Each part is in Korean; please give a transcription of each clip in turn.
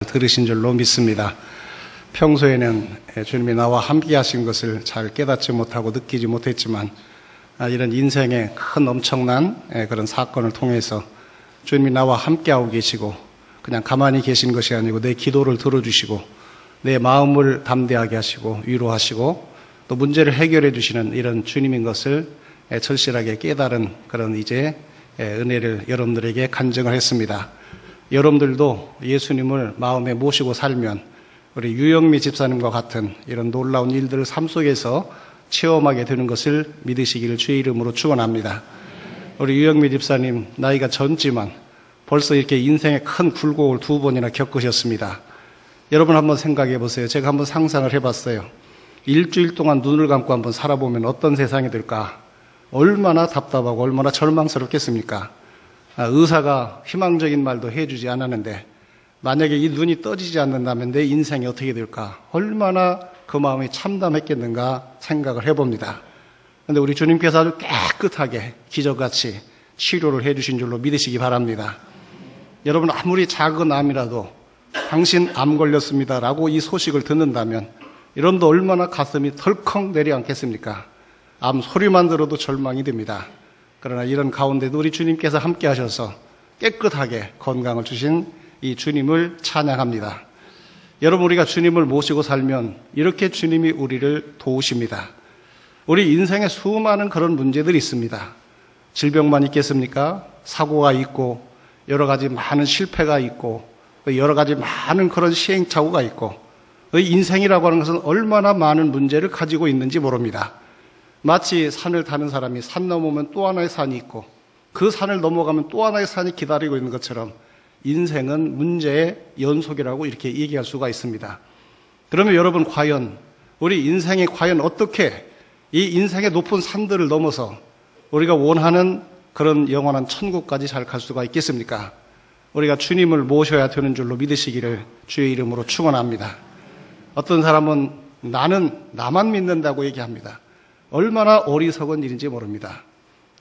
들으신 줄로 믿습니다. 평소에는 주님이 나와 함께 하신 것을 잘 깨닫지 못하고 느끼지 못했지만 이런 인생의 큰 엄청난 그런 사건을 통해서 주님이 나와 함께하고 계시고 그냥 가만히 계신 것이 아니고 내 기도를 들어주시고 내 마음을 담대하게 하시고 위로하시고 또 문제를 해결해 주시는 이런 주님인 것을 절실하게 깨달은 그런 이제 은혜를 여러분들에게 간증을 했습니다. 여러분들도 예수님을 마음에 모시고 살면 우리 유영미 집사님과 같은 이런 놀라운 일들을 삶 속에서 체험하게 되는 것을 믿으시기를 주의 이름으로 축원합니다. 우리 유영미 집사님 나이가 젊지만 벌써 이렇게 인생의 큰 굴곡을 2번이나 겪으셨습니다. 여러분 한번 생각해 보세요. 제가 한번 상상을 해봤어요. 일주일 동안 눈을 감고 한번 살아보면 어떤 세상이 될까? 얼마나 답답하고 얼마나 절망스럽겠습니까? 의사가 희망적인 말도 해주지 않았는데 만약에 이 눈이 떠지지 않는다면 내 인생이 어떻게 될까? 얼마나 그 마음이 참담했겠는가 생각을 해봅니다. 그런데 우리 주님께서 아주 깨끗하게 기적같이 치료를 해주신 줄로 믿으시기 바랍니다. 여러분 아무리 작은 암이라도 당신 암 걸렸습니다라고 이 소식을 듣는다면 여러분도 얼마나 가슴이 덜컥 내려앉겠습니까? 암 소리만 들어도 절망이 됩니다. 그러나 이런 가운데도 우리 주님께서 함께 하셔서 깨끗하게 건강을 주신 이 주님을 찬양합니다. 여러분 우리가 주님을 모시고 살면 이렇게 주님이 우리를 도우십니다. 우리 인생에 수많은 그런 문제들이 있습니다. 질병만 있겠습니까? 사고가 있고 여러 가지 많은 실패가 있고 여러 가지 많은 그런 시행착오가 있고 인생이라고 하는 것은 얼마나 많은 문제를 가지고 있는지 모릅니다. 마치 산을 타는 사람이 산 넘으면 또 하나의 산이 있고 그 산을 넘어가면 또 하나의 산이 기다리고 있는 것처럼 인생은 문제의 연속이라고 이렇게 얘기할 수가 있습니다. 그러면 여러분 과연 우리 인생이 과연 어떻게 이 인생의 높은 산들을 넘어서 우리가 원하는 그런 영원한 천국까지 잘 갈 수가 있겠습니까? 우리가 주님을 모셔야 되는 줄로 믿으시기를 주의 이름으로 축원합니다. 어떤 사람은 나는 나만 믿는다고 얘기합니다. 얼마나 어리석은 일인지 모릅니다.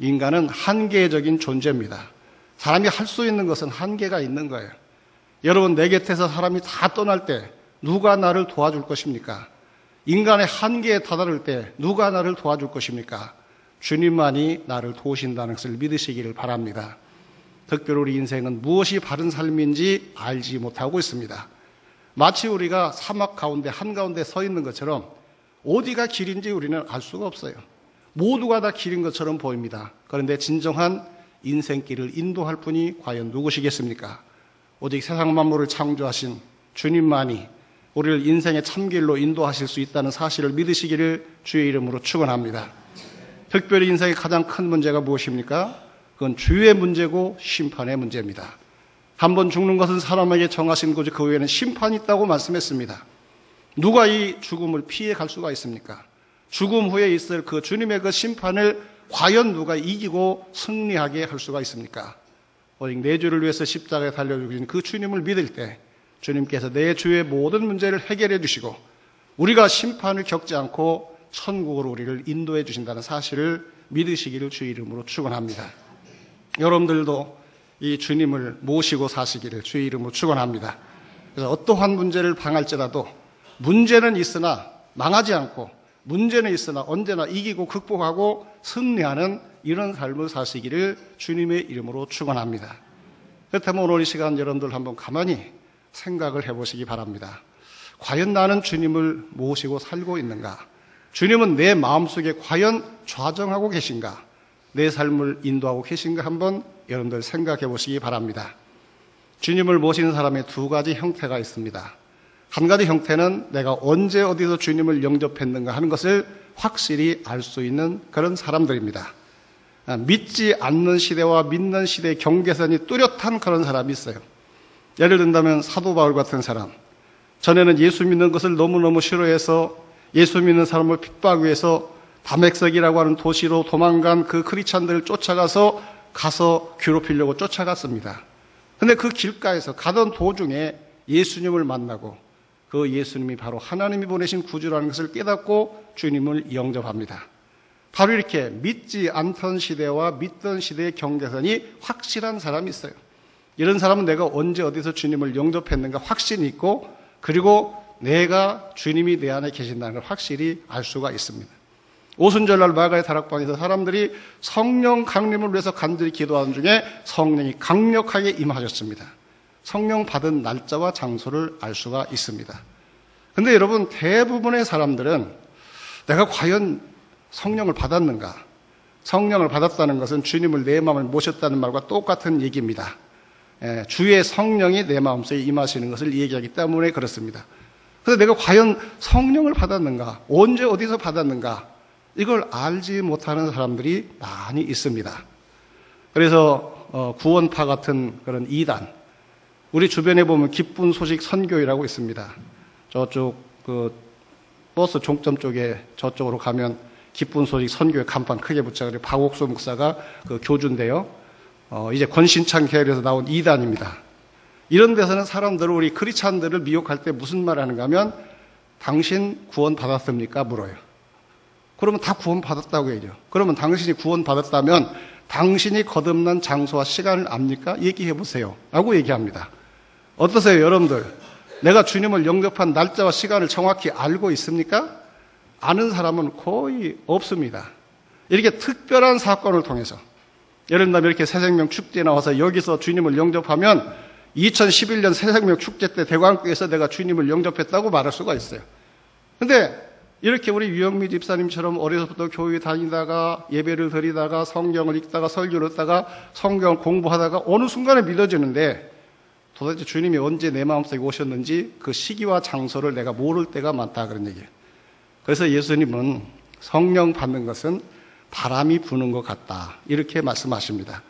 인간은 한계적인 존재입니다. 사람이 할 수 있는 것은 한계가 있는 거예요. 여러분 내 곁에서 사람이 다 떠날 때 누가 나를 도와줄 것입니까? 인간의 한계에 다다를 때 누가 나를 도와줄 것입니까? 주님만이 나를 도우신다는 것을 믿으시기를 바랍니다. 특별히 우리 인생은 무엇이 바른 삶인지 알지 못하고 있습니다. 마치 우리가 사막 가운데 한가운데 서 있는 것처럼 어디가 길인지 우리는 알 수가 없어요. 모두가 다 길인 것처럼 보입니다. 그런데 진정한 인생길을 인도할 분이 과연 누구시겠습니까? 오직 세상 만물을 창조하신 주님만이 우리를 인생의 참길로 인도하실 수 있다는 사실을 믿으시기를 주의 이름으로 축원합니다. 특별히 인생의 가장 큰 문제가 무엇입니까? 그건 주의 문제고 심판의 문제입니다. 한 번 죽는 것은 사람에게 정하신 거지 그 외에는 심판이 있다고 말씀했습니다. 누가 이 죽음을 피해 갈 수가 있습니까? 죽음 후에 있을 그 주님의 그 심판을 과연 누가 이기고 승리하게 할 수가 있습니까? 오직 내 죄를 위해서 십자가에 달려 죽으신 그 주님을 믿을 때 주님께서 내 죄의 모든 문제를 해결해 주시고 우리가 심판을 겪지 않고 천국으로 우리를 인도해 주신다는 사실을 믿으시기를 주의 이름으로 축원합니다. 여러분들도 이 주님을 모시고 사시기를 주의 이름으로 축원합니다. 그래서 어떠한 문제를 당할지라도 문제는 있으나 망하지 않고 문제는 있으나 언제나 이기고 극복하고 승리하는 이런 삶을 사시기를 주님의 이름으로 축원합니다. 그렇다면 오늘 이 시간 여러분들 한번 가만히 생각을 해보시기 바랍니다. 과연 나는 주님을 모시고 살고 있는가? 주님은 내 마음속에 과연 좌정하고 계신가? 내 삶을 인도하고 계신가? 한번 여러분들 생각해 보시기 바랍니다. 주님을 모시는 사람의 2가지 형태가 있습니다. 한 가지 형태는 내가 언제 어디서 주님을 영접했는가 하는 것을 확실히 알 수 있는 그런 사람들입니다. 믿지 않는 시대와 믿는 시대의 경계선이 뚜렷한 그런 사람이 있어요. 예를 든다면 사도 바울 같은 사람, 전에는 예수 믿는 것을 너무너무 싫어해서 예수 믿는 사람을 핍박하기 위해서 다메섹이라고 하는 도시로 도망간 그 크리스찬들을 쫓아가서 괴롭히려고 쫓아갔습니다. 그런데 그 길가에서 가던 도중에 예수님을 만나고 그 예수님이 바로 하나님이 보내신 구주라는 것을 깨닫고 주님을 영접합니다. 바로 이렇게 믿지 않던 시대와 믿던 시대의 경계선이 확실한 사람이 있어요. 이런 사람은 내가 언제 어디서 주님을 영접했는가 확신이 있고, 그리고 내가 주님이 내 안에 계신다는 걸 확실히 알 수가 있습니다. 오순절날 마가의 다락방에서 사람들이 성령 강림을 위해서 간절히 기도하는 중에 성령이 강력하게 임하셨습니다. 성령 받은 날짜와 장소를 알 수가 있습니다. 근데 여러분, 대부분의 사람들은 내가 과연 성령을 받았는가? 성령을 받았다는 것은 주님을 내 마음에 모셨다는 말과 똑같은 얘기입니다. 주의 성령이 내 마음속에 임하시는 것을 얘기하기 때문에 그렇습니다. 그래서 내가 과연 성령을 받았는가? 언제 어디서 받았는가? 이걸 알지 못하는 사람들이 많이 있습니다. 그래서 구원파 같은 그런 이단, 우리 주변에 보면 기쁜 소식 선교회라고 있습니다. 저쪽 그 버스 종점 쪽에 저쪽으로 가면 기쁜 소식 선교회 간판 크게 붙여 가지고 박옥수 목사가 그 교주인데요. 이제 권신창 계열에서 나온 이단입니다. 이런 데서는 사람들을, 우리 크리스찬들을 미혹할 때 무슨 말 하는가 하면 당신 구원 받았습니까? 물어요. 그러면 다 구원 받았다고 얘기해요. 그러면 당신이 구원 받았다면 당신이 거듭난 장소와 시간을 압니까? 얘기해 보세요. 라고 얘기합니다. 어떠세요, 여러분들? 내가 주님을 영접한 날짜와 시간을 정확히 알고 있습니까? 아는 사람은 거의 없습니다. 이렇게 특별한 사건을 통해서, 예를 들면 이렇게 새생명 축제에 나와서 여기서 주님을 영접하면 2011년 새생명 축제 때 대광교에서 내가 주님을 영접했다고 말할 수가 있어요. 근데 이렇게 우리 유영미 집사님처럼 어려서부터 교회 다니다가 예배를 드리다가 성경을 읽다가 설교를 듣다가 성경을 공부하다가 어느 순간에 믿어지는데 도대체 주님이 언제 내 마음속에 오셨는지 그 시기와 장소를 내가 모를 때가 많다, 그런 얘기예요. 그래서 예수님은 성령 받는 것은 바람이 부는 것 같다, 이렇게 말씀하십니다.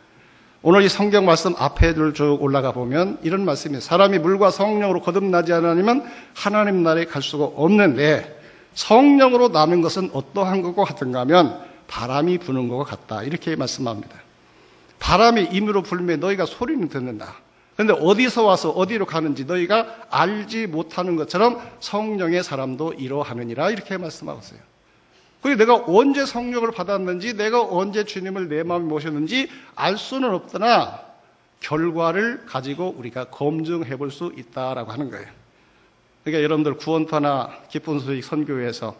오늘 이 성경 말씀 앞에 쭉 올라가 보면 이런 말씀이에요. 사람이 물과 성령으로 거듭나지 않으면 하나님 나라에 갈 수가 없는데 성령으로 나는 것은 어떠한 것과 같은가 하면 바람이 부는 것과 같다, 이렇게 말씀합니다. 바람이 임으로 불면 너희가 소리는 듣는다. 그런데 어디서 와서 어디로 가는지 너희가 알지 못하는 것처럼 성령의 사람도 이러하느니라, 이렇게 말씀하고 있어요. 그리고 내가 언제 성령을 받았는지, 내가 언제 주님을 내 마음에 모셨는지 알 수는 없으나 결과를 가지고 우리가 검증해 볼 수 있다라고 하는 거예요. 그러니까 여러분들 구원파나 기쁜 소식 선교회에서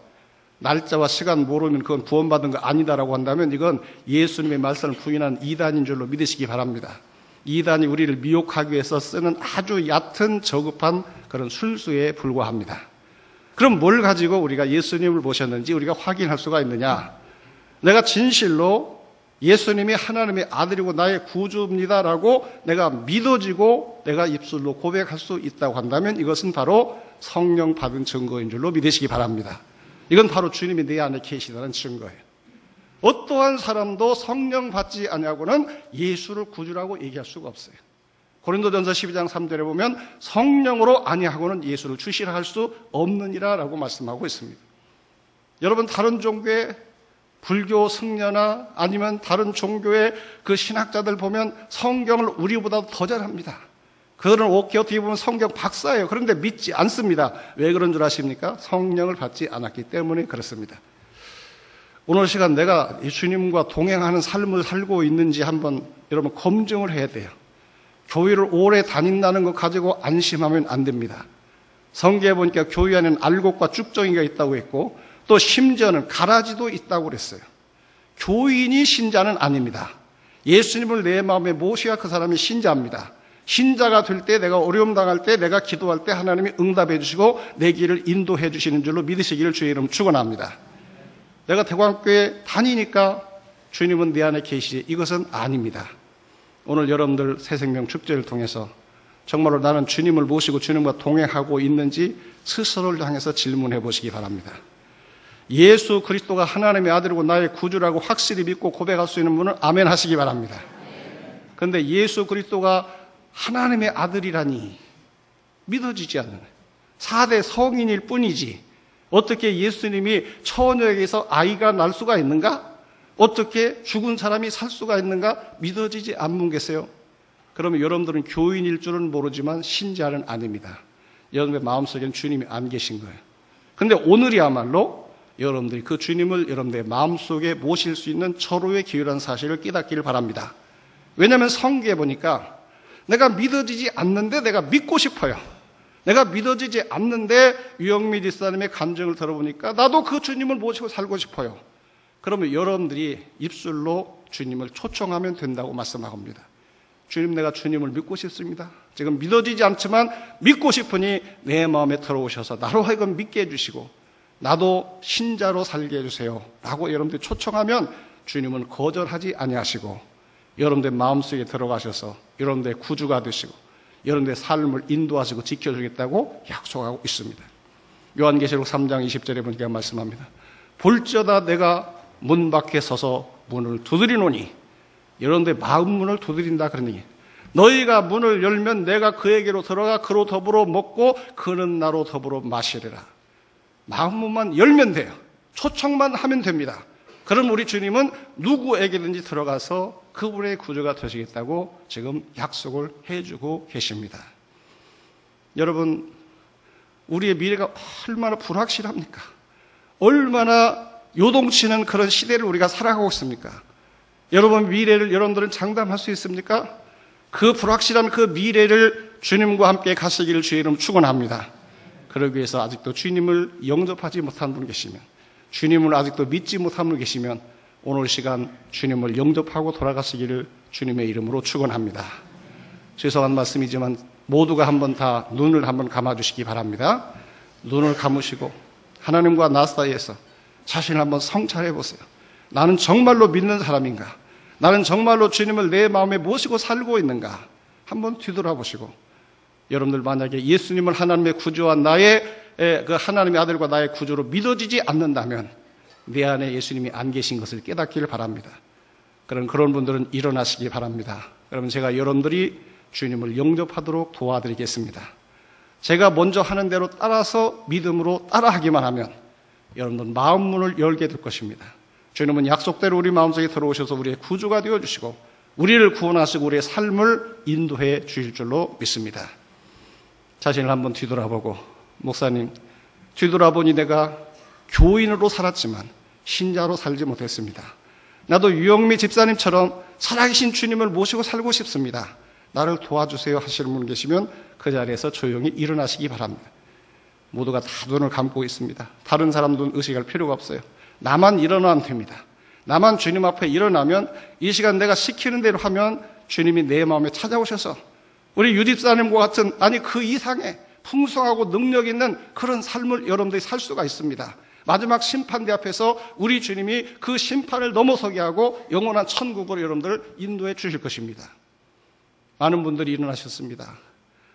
날짜와 시간 모르면 그건 구원받은 거 아니다라고 한다면 이건 예수님의 말씀을 부인한 이단인 줄로 믿으시기 바랍니다. 이단이 우리를 미혹하기 위해서 쓰는 아주 얕은 저급한 그런 술수에 불과합니다. 그럼 뭘 가지고 우리가 예수님을 모셨는지 우리가 확인할 수가 있느냐? 내가 진실로 예수님이 하나님의 아들이고 나의 구주입니다라고 내가 믿어지고 내가 입술로 고백할 수 있다고 한다면 이것은 바로 성령 받은 증거인 줄로 믿으시기 바랍니다. 이건 바로 주님이 내 안에 계시다는 증거예요. 어떠한 사람도 성령 받지 아니하고는 예수를 구주라고 얘기할 수가 없어요. 고린도전서 12장 3절에 보면 성령으로 아니하고는 예수를 주시라 할 수 없느니라 라고 말씀하고 있습니다. 여러분, 다른 종교의 불교 승려나 아니면 다른 종교의 그 신학자들 보면 성경을 우리보다 더 잘합니다. 그들은 어떻게 보면 성경 박사예요. 그런데 믿지 않습니다. 왜 그런 줄 아십니까? 성령을 받지 않았기 때문에 그렇습니다. 오늘 시간 내가 이 주님과 동행하는 삶을 살고 있는지 한번 여러분 검증을 해야 돼요. 교회를 오래 다닌다는 것 가지고 안심하면 안 됩니다. 성경에 보니까 교회 안에는 알곡과 쭉정이가 있다고 했고 또 심지어는 가라지도 있다고 그랬어요. 교인이 신자는 아닙니다. 예수님을 내 마음에 모셔야 그 사람이 신자입니다. 신자가 될 때, 내가 어려움 당할 때, 내가 기도할 때 하나님이 응답해 주시고 내 길을 인도해 주시는 줄로 믿으시기를 주의 이름 축원합니다. 내가 대광교회 다니니까 주님은 내 안에 계시지, 이것은 아닙니다. 오늘 여러분들 새생명 축제를 통해서 정말로 나는 주님을 모시고 주님과 동행하고 있는지 스스로를 향해서 질문해 보시기 바랍니다. 예수 그리스도가 하나님의 아들이고 나의 구주라고 확실히 믿고 고백할 수 있는 분은 아멘 하시기 바랍니다. 그런데 예수 그리스도가 하나님의 아들이라니 믿어지지 않는 4대 성인일 뿐이지 어떻게 예수님이 처녀에게서 아이가 날 수가 있는가? 어떻게 죽은 사람이 살 수가 있는가? 믿어지지 않는겠어요? 그러면 여러분들은 교인일 줄은 모르지만 신자는 아닙니다. 여러분의 마음속에는 주님이 안 계신 거예요. 그런데 오늘이야말로 여러분들이 그 주님을 여러분들의 마음속에 모실 수 있는 절호의 기회라는 사실을 깨닫기를 바랍니다. 왜냐하면 성경에 보니까 내가 믿어지지 않는데 내가 믿고 싶어요. 내가 믿어지지 않는데 유영미 집사님의 감정을 들어보니까 나도 그 주님을 모시고 살고 싶어요. 그러면 여러분들이 입술로 주님을 초청하면 된다고 말씀합니다. 주님, 내가 주님을 믿고 싶습니다. 지금 믿어지지 않지만 믿고 싶으니 내 마음에 들어오셔서 나로 하여금 믿게 해주시고 나도 신자로 살게 해주세요 라고 여러분들이 초청하면 주님은 거절하지 아니하시고 여러분들 마음속에 들어가셔서 여러분들의 구주가 되시고 여러분들의 삶을 인도하시고 지켜주겠다고 약속하고 있습니다. 요한계시록 3장 20절에 보니까 말씀합니다. 볼지어다 내가 문 밖에 서서 문을 두드리노니, 여러분들의 마음 문을 두드린다 그러니 너희가 문을 열면 내가 그에게로 들어가 그로 더불어 먹고 그는 나로 더불어 마시리라. 마음 문만 열면 돼요. 초청만 하면 됩니다. 그럼 우리 주님은 누구에게든지 들어가서 그분의 구주가 되시겠다고 지금 약속을 해주고 계십니다. 여러분, 우리의 미래가 얼마나 불확실합니까? 얼마나 요동치는 그런 시대를 우리가 살아가고 있습니까? 여러분 미래를 여러분들은 장담할 수 있습니까? 그 불확실한 그 미래를 주님과 함께 가시기를 주의 이름 축원합니다. 그러기 위해서 아직도 주님을 영접하지 못한 분 계시면, 주님을 아직도 믿지 못한 분 계시면 오늘 시간 주님을 영접하고 돌아가시기를 주님의 이름으로 축원합니다. 죄송한 말씀이지만 모두가 한번 다 눈을 한번 감아주시기 바랍니다. 눈을 감으시고 하나님과 나 사이에서 자신을 한번 성찰해 보세요. 나는 정말로 믿는 사람인가? 나는 정말로 주님을 내 마음에 모시고 살고 있는가? 한번 뒤돌아보시고, 여러분들 만약에 예수님을 하나님의 구주와 나의 그 하나님의 아들과 나의 구주로 믿어지지 않는다면 내 안에 예수님이 안 계신 것을 깨닫기를 바랍니다. 그런 분들은 일어나시기 바랍니다. 여러분, 제가 여러분들이 주님을 영접하도록 도와드리겠습니다. 제가 먼저 하는 대로 따라서 믿음으로 따라하기만 하면 여러분들 마음 문을 열게 될 것입니다. 주님은 약속대로 우리 마음속에 들어오셔서 우리의 구주가 되어주시고 우리를 구원하시고 우리의 삶을 인도해 주실 줄로 믿습니다. 자신을 한번 뒤돌아보고, 목사님, 뒤돌아보니 내가 교인으로 살았지만 신자로 살지 못했습니다. 나도 유영미 집사님처럼 살아계신 주님을 모시고 살고 싶습니다. 나를 도와주세요 하시는 분 계시면 그 자리에서 조용히 일어나시기 바랍니다. 모두가 다 눈을 감고 있습니다. 다른 사람 눈 의식할 필요가 없어요. 나만 일어나면 됩니다. 나만 주님 앞에 일어나면 이 시간 내가 시키는 대로 하면 주님이 내 마음에 찾아오셔서 우리 유집사님과 같은, 아니 그 이상의 풍성하고 능력 있는 그런 삶을 여러분들이 살 수가 있습니다. 마지막 심판대 앞에서 우리 주님이 그 심판을 넘어서게 하고 영원한 천국으로 여러분들을 인도해 주실 것입니다. 많은 분들이 일어나셨습니다.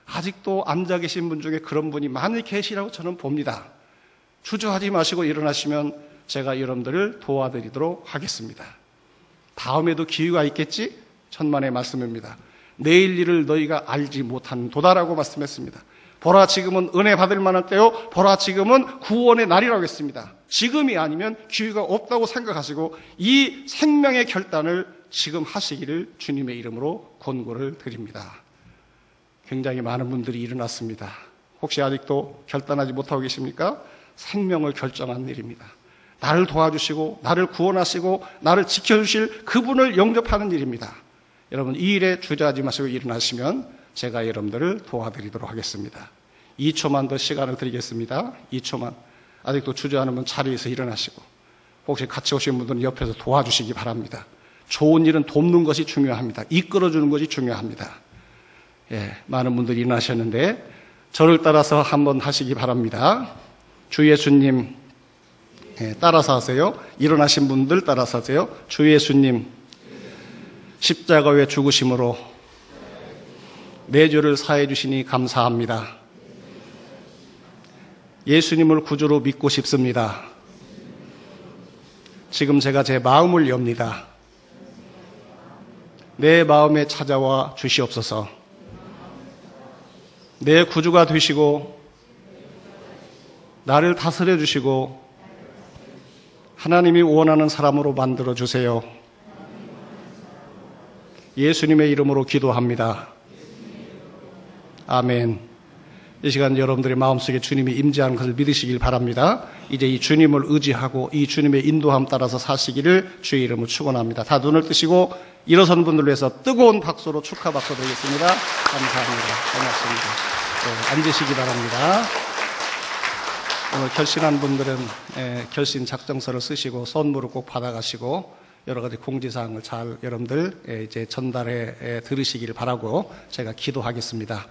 아직도 앉아 계신 분 중에 그런 분이 많이 계시라고 저는 봅니다. 주저하지 마시고 일어나시면 제가 여러분들을 도와드리도록 하겠습니다. 다음에도 기회가 있겠지? 천만의 말씀입니다. 내일 일을 너희가 알지 못한 도다라고 말씀했습니다. 보라, 지금은 은혜 받을 만할 때요, 보라, 지금은 구원의 날이라고 했습니다. 지금이 아니면 기회가 없다고 생각하시고 이 생명의 결단을 지금 하시기를 주님의 이름으로 권고를 드립니다. 굉장히 많은 분들이 일어났습니다. 혹시 아직도 결단하지 못하고 계십니까? 생명을 결정한 일입니다. 나를 도와주시고 나를 구원하시고 나를 지켜주실 그분을 영접하는 일입니다. 여러분, 이 일에 주저하지 마시고 일어나시면 제가 여러분들을 도와드리도록 하겠습니다. 2초만 더 시간을 드리겠습니다. 2초만. 아직도 주저하는 분 자리에서 일어나시고, 혹시 같이 오신 분들은 옆에서 도와주시기 바랍니다. 좋은 일은 돕는 것이 중요합니다. 이끌어주는 것이 중요합니다. 예, 많은 분들이 일어나셨는데 저를 따라서 한번 하시기 바랍니다. 주 예수님, 따라서 하세요. 일어나신 분들 따라서 하세요. 주 예수님, 십자가의 죽으심으로 내 죄를 사해 주시니 감사합니다. 예수님을 구주로 믿고 싶습니다. 지금 제가 제 마음을 엽니다. 내 마음에 찾아와 주시옵소서. 내 구주가 되시고 나를 다스려 주시고 하나님이 원하는 사람으로 만들어 주세요. 예수님의 이름으로 기도합니다. 아멘. 이 시간 여러분들의 마음속에 주님이 임재하는 것을 믿으시길 바랍니다. 이제 이 주님을 의지하고 이 주님의 인도함 따라서 사시기를 주의 이름으로 축원합니다. 다 눈을 뜨시고 일어선 분들을 위해서 뜨거운 박수로 축하 박수 드리겠습니다. 감사합니다. 고맙습니다. 네, 앉으시기 바랍니다. 오늘 결신한 분들은 결신 작정서를 쓰시고 선물을 꼭 받아가시고 여러 가지 공지사항을 잘 여러분들 이제 전달해 들으시기를 바라고 제가 기도하겠습니다.